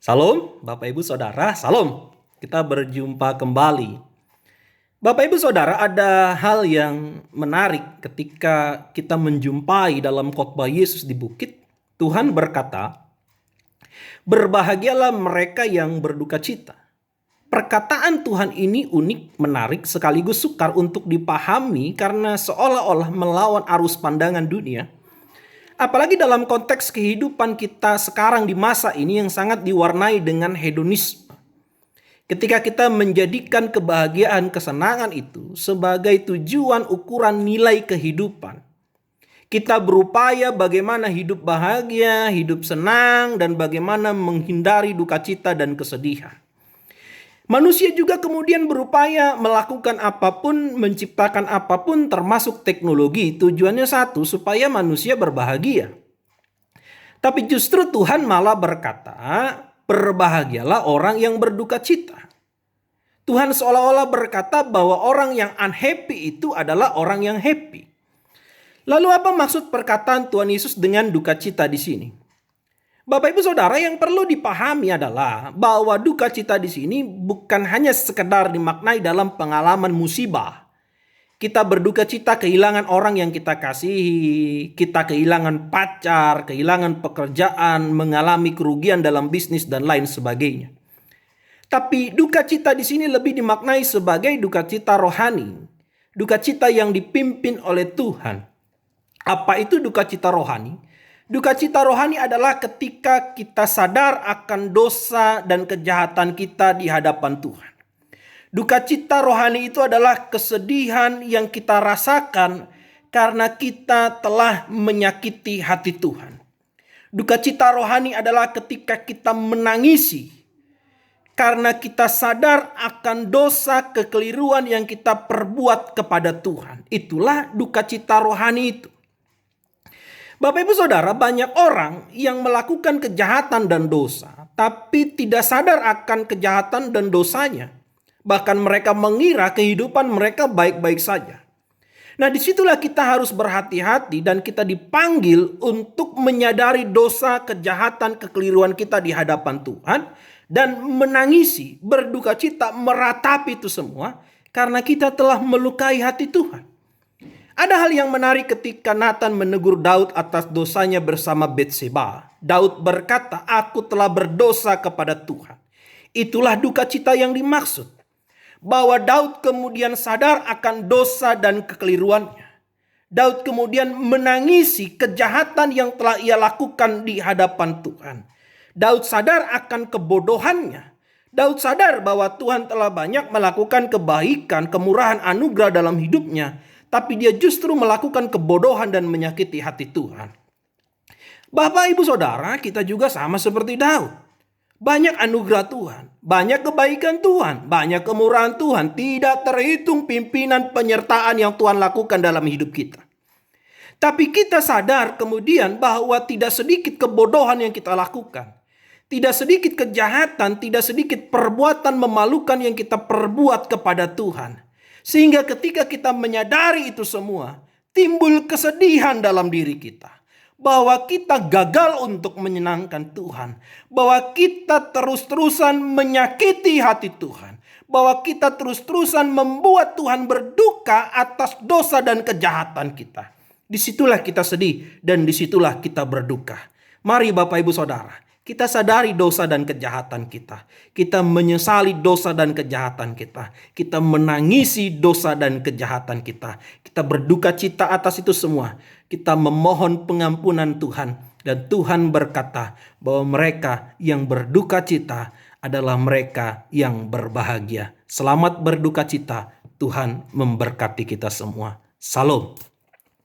Salam, Bapak Ibu Saudara, salam. Kita berjumpa kembali. Bapak Ibu Saudara, ada hal yang menarik ketika kita menjumpai dalam khotbah Yesus di bukit. Tuhan berkata, "Berbahagialah mereka yang berduka cita." Perkataan Tuhan ini unik, menarik, sekaligus sukar untuk dipahami karena seolah-olah melawan arus pandangan dunia. Apalagi dalam konteks kehidupan kita sekarang di masa ini yang sangat diwarnai dengan hedonisme. Ketika kita menjadikan kebahagiaan, kesenangan itu sebagai tujuan ukuran nilai kehidupan. Kita berupaya bagaimana hidup bahagia, hidup senang, dan bagaimana menghindari duka cita dan kesedihan. Manusia juga kemudian berupaya melakukan apapun, menciptakan apapun termasuk teknologi. Tujuannya satu, supaya manusia berbahagia. Tapi justru Tuhan malah berkata, berbahagialah orang yang berduka cita. Tuhan seolah-olah berkata bahwa orang yang unhappy itu adalah orang yang happy. Lalu apa maksud perkataan Tuhan Yesus dengan duka cita di sini? Bapak Ibu Saudara, yang perlu dipahami adalah bahwa duka cita di sini bukan hanya sekedar dimaknai dalam pengalaman musibah. Kita berduka cita kehilangan orang yang kita kasihi, kita kehilangan pacar, kehilangan pekerjaan, mengalami kerugian dalam bisnis dan lain sebagainya. Tapi duka cita di sini lebih dimaknai sebagai duka cita rohani, duka cita yang dipimpin oleh Tuhan. Apa itu duka cita rohani? Duka cita rohani adalah ketika kita sadar akan dosa dan kejahatan kita di hadapan Tuhan. Duka cita rohani itu adalah kesedihan yang kita rasakan karena kita telah menyakiti hati Tuhan. Duka cita rohani adalah ketika kita menangisi karena kita sadar akan dosa kekeliruan yang kita perbuat kepada Tuhan. Itulah duka cita rohani itu. Bapak Ibu Saudara, banyak orang yang melakukan kejahatan dan dosa, tapi tidak sadar akan kejahatan dan dosanya. Bahkan mereka mengira kehidupan mereka baik-baik saja. Nah, disitulah kita harus berhati-hati dan kita dipanggil untuk menyadari dosa, kejahatan, kekeliruan kita di hadapan Tuhan. Dan menangisi, berduka cita, meratapi itu semua karena kita telah melukai hati Tuhan. Ada hal yang menarik ketika Nathan menegur Daud atas dosanya bersama Batseba. Daud berkata, "Aku telah berdosa kepada Tuhan." Itulah duka cita yang dimaksud. Bahwa Daud kemudian sadar akan dosa dan kekeliruannya. Daud kemudian menangisi kejahatan yang telah ia lakukan di hadapan Tuhan. Daud sadar akan kebodohannya. Daud sadar bahwa Tuhan telah banyak melakukan kebaikan, kemurahan, anugerah dalam hidupnya. Tapi dia justru melakukan kebodohan dan menyakiti hati Tuhan. Bapak Ibu Saudara, kita juga sama seperti Daud. Banyak anugerah Tuhan, banyak kebaikan Tuhan, banyak kemurahan Tuhan. Tidak terhitung pimpinan penyertaan yang Tuhan lakukan dalam hidup kita. Tapi kita sadar kemudian bahwa tidak sedikit kebodohan yang kita lakukan. Tidak sedikit kejahatan, tidak sedikit perbuatan memalukan yang kita perbuat kepada Tuhan. Sehingga ketika kita menyadari itu semua, timbul kesedihan dalam diri kita. Bahwa kita gagal untuk menyenangkan Tuhan. Bahwa kita terus-terusan menyakiti hati Tuhan. Bahwa kita terus-terusan membuat Tuhan berduka atas dosa dan kejahatan kita. Disitulah kita sedih dan disitulah kita berduka. Mari Bapak Ibu Saudara, kita sadari dosa dan kejahatan kita. Kita menyesali dosa dan kejahatan kita. Kita menangisi dosa dan kejahatan kita. Kita berduka cita atas itu semua. Kita memohon pengampunan Tuhan. Dan Tuhan berkata bahwa mereka yang berduka cita adalah mereka yang berbahagia. Selamat berduka cita. Tuhan memberkati kita semua. Salam.